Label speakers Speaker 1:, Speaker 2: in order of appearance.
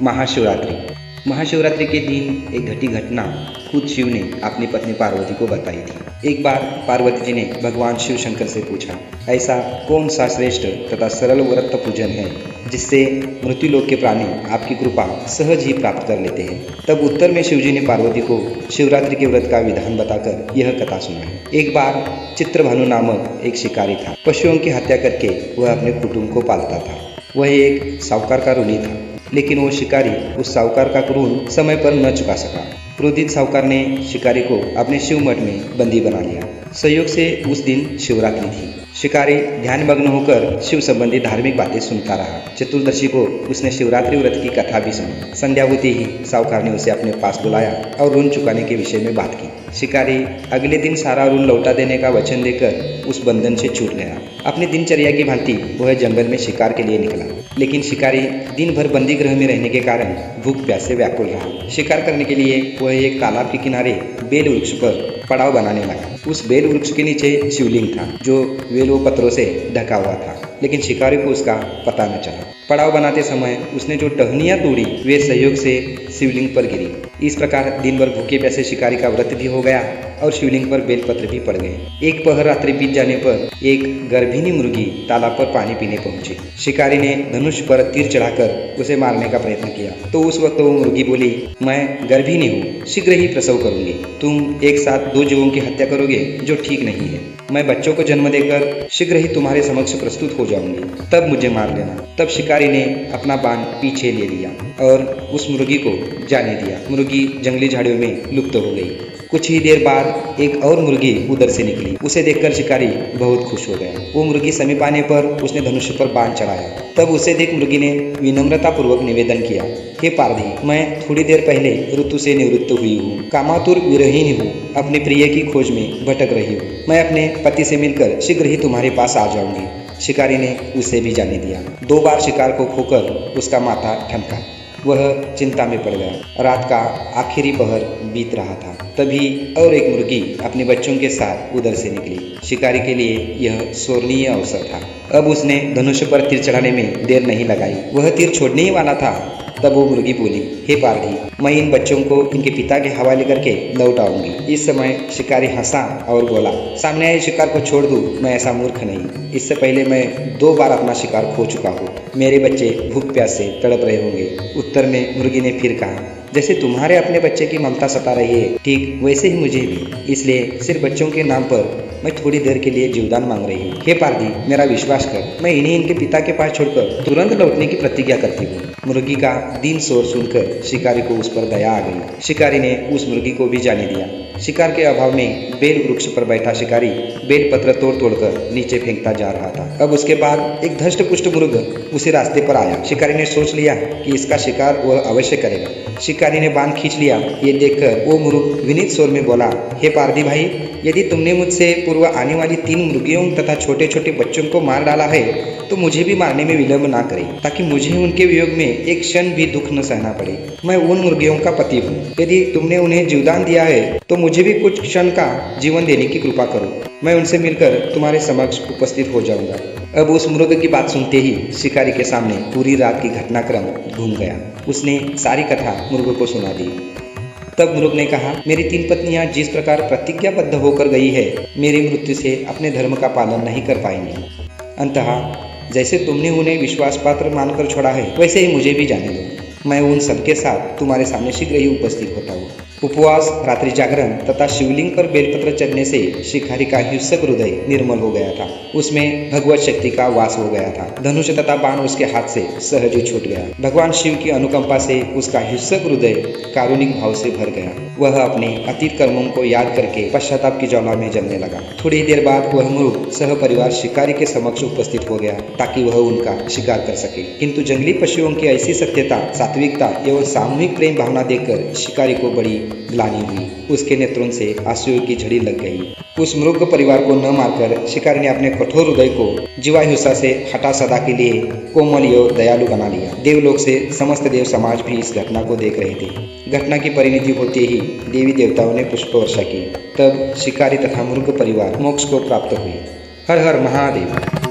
Speaker 1: महाशिवरात्रि। महाशिवरात्रि के दिन एक घटी घटना खुद शिव ने अपनी पत्नी पार्वती को बताई थी। एक बार पार्वती जी ने भगवान शिव शंकर से पूछा, ऐसा कौन सा श्रेष्ठ तथा सरल व्रत पूजन है जिससे मृत्युलोक के प्राणी आपकी कृपा सहज ही प्राप्त कर लेते हैं। तब उत्तर में शिव जी ने पार्वती को शिवरात्रि के व्रत का विधान बताकर यह कथा सुनाई। एक बार चित्रभानु नामक एक शिकारी था। पशुओं की हत्या करके वह अपने कुटुंब को पालता था। वह एक साहूकार का ऋणी था, लेकिन वो शिकारी उस साहूकार का ऋण समय पर न चुका सका। क्रोधित साहूकार ने शिकारी को अपने शिव मठ में बंदी बना लिया। संयोग से उस दिन शिवरात्रि थी। शिकारी ध्यानमग्न होकर शिव संबंधी धार्मिक बातें सुनता रहा। चतुर्दशी को उसने शिवरात्रि व्रत की कथा भी सुनी। संध्या होते ही साहूकार ने उसे अपने पास बुलाया और ऋण चुकाने के विषय में बात की। शिकारी अगले दिन सारा ऋण लौटा देने का वचन देकर उस बंधन से छूट गया। अपनी दिनचर्या की भांति वह जंगल में शिकार के लिए निकला, लेकिन शिकारी दिन भर बंदी गृह में रहने के कारण भूख प्यास से व्याकुल रहा। शिकार करने के लिए वह एक तालाब के किनारे बेल वृक्ष पर पड़ाव बनाने लगा। उस बेल वृक्ष के नीचे शिवलिंग था जो वेलों पत्रों से ढका हुआ था, लेकिन शिकारी को उसका पता न चला। पड़ाव बनाते समय उसने जो टहनियां तोड़ी वे संयोग से शिवलिंग पर गिरी। इस प्रकार दिन भर भूखे प्यासे शिकारी का व्रत भी हो गया और शिवलिंग पर बेलपत्र भी पड़ गए। एक पहर रात्रि बीत जाने पर एक गर्भिणी मुर्गी तालाब पर पानी पीने पहुंची। शिकारी ने धनुष पर तीर चढ़ाकर उसे मारने का प्रयत्न किया, तो उस वक्त वो मुर्गी बोली, मैं गर्भिणी हूँ, शीघ्र ही प्रसव करूंगी। तुम एक साथ दो जीवों की हत्या करोगे जो ठीक नहीं है। मैं बच्चों को जन्म देकर शीघ्र ही तुम्हारे समक्ष प्रस्तुत हो जाऊंगी, तब मुझे मार लेना। तब शिकारी ने अपना बाण पीछे ले लिया और उस मुर्गी को जाने दिया। मुर्गी जंगली झाड़ियों में लुप्त हो गई। कुछ ही देर बाद एक और मुर्गी उधर से निकली। उसे देखकर शिकारी बहुत खुश हो गया। वो मुर्गी समीप आने पर उसने धनुष पर बाण चढ़ाया। तब उसे देख मुर्गी ने विनम्रता पूर्वक निवेदन किया, हे पारधी, मैं थोड़ी देर पहले ऋतु से निवृत्त हुई हूँ, कामातुर विरहीन हूँ, अपने प्रिय की खोज में भटक रही हूँ। मैं अपने पति से मिलकर शीघ्र ही तुम्हारे पास आ जाऊंगी। शिकारी ने उसे भी जाने दिया। 2 बार शिकार को खोकर उसका माथा ठनका। वह चिंता में पड़ गया। रात का आखिरी पहर बीत रहा था। तभी और एक मुर्गी अपने बच्चों के साथ उधर से निकली। शिकारी के लिए यह स्वर्णीय अवसर था। अब उसने धनुष पर तीर चढ़ाने में देर नहीं लगाई। वह तीर छोड़ने ही वाला था, तब वो मुर्गी बोली, हे पारधी, मैं इन बच्चों को इनके पिता के हवाले करके लौट आऊंगी। इस समय शिकारी हंसा और बोला, सामने आए शिकार को छोड़ दूं, मैं ऐसा मूर्ख नहीं। इससे पहले मैं 2 बार अपना शिकार खो चुका हूँ। मेरे बच्चे भूख प्यास से तड़प रहे होंगे। उत्तर में मुर्गी ने फिर कहा, जैसे तुम्हारे अपने बच्चे की ममता सता रही है, ठीक वैसे ही मुझे भी। इसलिए सिर्फ बच्चों के नाम पर मैं थोड़ी देर के लिए जीवदान मांग रही हूँ। हे पारधी, मेरा विश्वास कर, मैं इन्हें इनके पिता के पास छोड़कर तुरंत लौटने की प्रतिज्ञा करती हूँ। मुर्गी का दीन शोर सुनकर शिकारी को उस पर दया आ गई। शिकारी ने उस मुर्गी को भी जाने दिया। शिकार के अभाव में बेल वृक्ष पर बैठा शिकारी बेल पत्र तोड़ तोड़कर नीचे फेंकता जा रहा था। अब उसके बाद एक धष्ट पुष्ट मुर्ग उसी रास्ते पर आया। शिकारी ने सोच लिया कि इसका शिकार वह अवश्य करेगा। शिकारी ने बाण खींच लिया। ये देखकर वो मुर्ग विनीत स्वर में बोला, हे पारधी भाई, यदि तुमने मुझसे पूर्व आने वाली 3 मुर्गियों तथा छोटे छोटे बच्चों को मार डाला है, तो मुझे भी मारने में विलंब ना करें, ताकि मुझे उनके वियोग में एक क्षण भी दुख न सहना पड़े। मैं उन मुर्गियों का पति हूँ। यदि तुमने उन्हें जीवदान दिया है, तो मुझे भी कुछ क्षण का जीवन देने की कृपा करो। मैं उनसे मिलकर तुम्हारे समक्ष उपस्थित हो जाऊंगा। अब उस मुर्ग की बात सुनते ही शिकारी के सामने पूरी रात की घटनाक्रम घूम गया। उसने सारी कथा मुर्ग को सुना दी। तब मुर्ग ने कहा, मेरी 3 पत्नियां जिस प्रकार प्रतिज्ञाबद्ध होकर गई है, मेरी मृत्यु से अपने धर्म का पालन नहीं कर पाएंगी। अंततः जैसे तुमने उन्हें विश्वास पात्र मानकर छोड़ा है, वैसे ही मुझे भी जाने दो। मैं उन सबके साथ तुम्हारे सामने शीघ्र ही उपस्थित होता हूँ। उपवास, रात्रि जागरण तथा शिवलिंग पर बेलपत्र चढ़ने से शिकारी का हिंसक हृदय निर्मल हो गया था। उसमें भगवत शक्ति का वास हो गया था। धनुष तथा बाण उसके हाथ से सहज ही छूट गया। भगवान शिव की अनुकंपा से उसका हिंसक हृदय कारुणिक भाव से भर गया। वह अपने अतीत कर्मों को याद करके पश्चाताप की ज्वाला में जलने लगा। थोड़ी देर बाद वह मुर्ग सह परिवार शिकारी के समक्ष उपस्थित हो गया, ताकि वह उनका शिकार कर सके। किंतु जंगली पशुओं की ऐसी सत्यता, सात्विकता एवं सामूहिक प्रेम भावना देखकर शिकारी को बड़ी ग्लानि हुई। उसके नेत्रों से आंसुओं की झड़ी लग गई। उस मृग परिवार को न मारकर शिकारी ने अपने कठोर हृदय को जीवाहिंसा से हटा सदा के लिए कोमल एवं दयालु बना लिया। देवलोक से समस्त देव समाज भी इस घटना को देख रहे थे। घटना की परिणति होते ही देवी देवताओं ने पुष्प वर्षा की। तब शिकारी तथा मृग परिवार मोक्ष को प्राप्त हुए। हर हर महादेव।